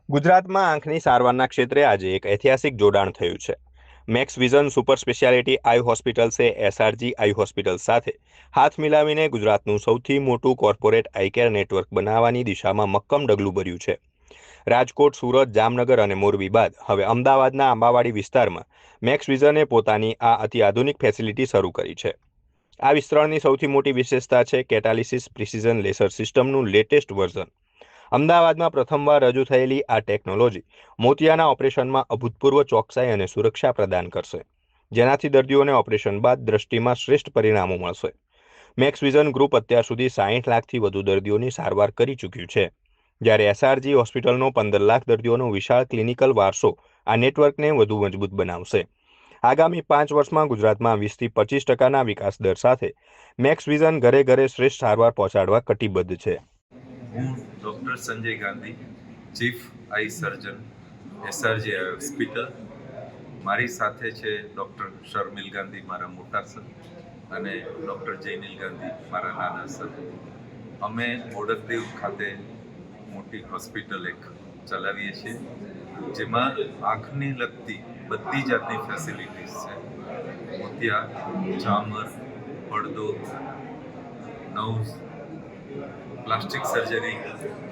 ગુજરાતમાં આંખની સારવારના ક્ષેત્રે આજે એક ઐતિહાસિક જોડાણ થયું છે. મેક્સ વિઝન સુપર સ્પેશિયાલિટી આઈ હોસ્પિટલ્સે એસઆરજી આઈ હોસ્પિટલ સાથે હાથ મિલાવીને ગુજરાતનું સૌથી મોટું કોર્પોરેટ આઈ કેર નેટવર્ક બનાવવાની દિશામાં મક્કમ ડગલું ભર્યું છે. રાજકોટ, સુરત, જામનગર અને મોરબી બાદ હવે અમદાવાદના આંબાવાડી વિસ્તારમાં મેક્સ વિઝને પોતાની આ અતિ આધુનિક ફેસિલિટી શરૂ કરી છે. આ વિસ્તરણની સૌથી મોટી વિશેષતા છે કેટાલિસિસ પ્રિસિઝન લેસર સિસ્ટમનું લેટેસ્ટ વર્ઝન. અમદાવાદમાં પ્રથમવાર રજૂ થયેલી આ ટેકનોલોજી મોતિયાના ઓપરેશનમાં અભૂતપૂર્વ ચોકસાઈ અને સુરક્ષા પ્રદાન કરશે, જેનાથી દર્દીઓને ઓપરેશન બાદ દ્રષ્ટિમાં શ્રેષ્ઠ પરિણામો મળશે. મેક્સ વિઝન ગ્રુપ અત્યાર સુધી 60 લાખથી વધુ દર્દીઓની સારવાર કરી ચૂક્યું છે, જ્યારે એસઆરજી હોસ્પિટલનો 15 લાખ દર્દીઓનો વિશાળ ક્લિનિકલ વારસો આ નેટવર્કને વધુ મજબૂત બનાવશે. આગામી 5 વર્ષમાં ગુજરાતમાં 20થી 25% વિકાસ દર સાથે મેક્સ વિઝન ઘરે ઘરે શ્રેષ્ઠ સારવાર પહોંચાડવા કટિબદ્ધ છે. હું ડૉક્ટર સંજય ગાંધી, ચીફ આઈ સર્જન, એસઆરજી આઈ હોસ્પિટલ. મારી સાથે છે ડૉક્ટર શર્મિલ ગાંધી, મારા મોટા સર, અને ડૉક્ટર જયનીલ ગાંધી, મારા નાના સર. અમે મોડકદેવ ખાતે મોટી હોસ્પિટલ એક ચલાવીએ છીએ, જેમાં આંખને લગતી બધી જાતની ફેસિલિટીઝ છે. મોતિયા, ઝામર, પડદો, નવ્સ, પ્લાસ્ટિક સર્જરી,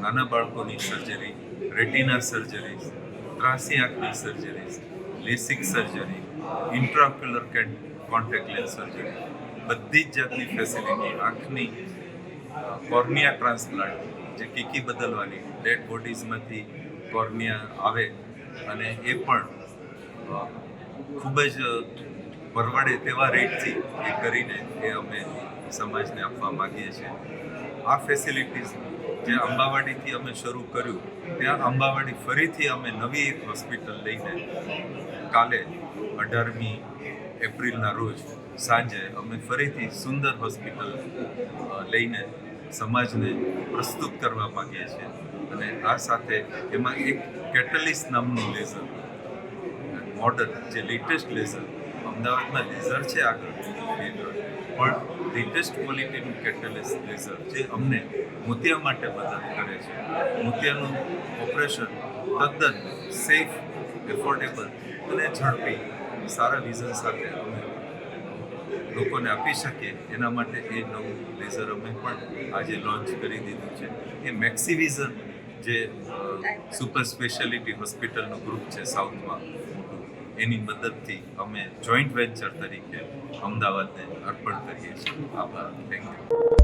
નાના બાળકોની સર્જરી, રેટિના સર્જરી, ત્રાસી આંખની surgery, LASIK surgery, intraocular contact lens surgery, બધી જ જાતની ફેસિલિટી. આંખની કોર્નિયા ટ્રાન્સપ્લાન્ટ, જે કીકી બદલવાની, ડેડ બોડીઝમાંથી કોર્નિયા આવે અને એ પણ ખૂબ જ પરવડે તેવા રેટથી એ કરીને એ અમે સમાજને આપવા માગીએ છીએ. આ ફેસિલિટીઝ જે અંબાવાડીથી અમે શરૂ કર્યું, ત્યાં અંબાવાડી ફરીથી અમે નવી એક હોસ્પિટલ લઈને કાલે 18મી એપ્રિલના રોજ સાંજે અમે ફરીથી સુંદર હોસ્પિટલ લઈને સમાજને પ્રસ્તુત કરવા માગીએ છીએ. અને આ સાથે એમાં એક કેટલિસ નામનું લેઝર, મોડર્ન જે લેટેસ્ટ લેઝર, અમદાવાદમાં લેઝર છે આગળ પણ લેટેસ્ટ ક્વોલિટીનું કેટલિસ લેઝર, જે અમને મોતિયા માટે મદદ કરે છે. મોતિયાનું ઓપરેશન તદ્દન સેફ, એફોર્ડેબલ અને ઝડપી સારા વિઝન સાથે અમે લોકોને આપી શકીએ, એના માટે એ નવું લેઝર અમે પણ આજે લોન્ચ કરી દીધું છે. એ મેક્સિવિઝન જે સુપર સ્પેશિયાલિટી હોસ્પિટલનું ગ્રુપ છે સાઉથમાં મોટું, એની મદદથી અમે જોઈન્ટ વેન્ચર તરીકે અમદાવાદને અર્પણ કરીએ છીએ. આભાર. Thank you.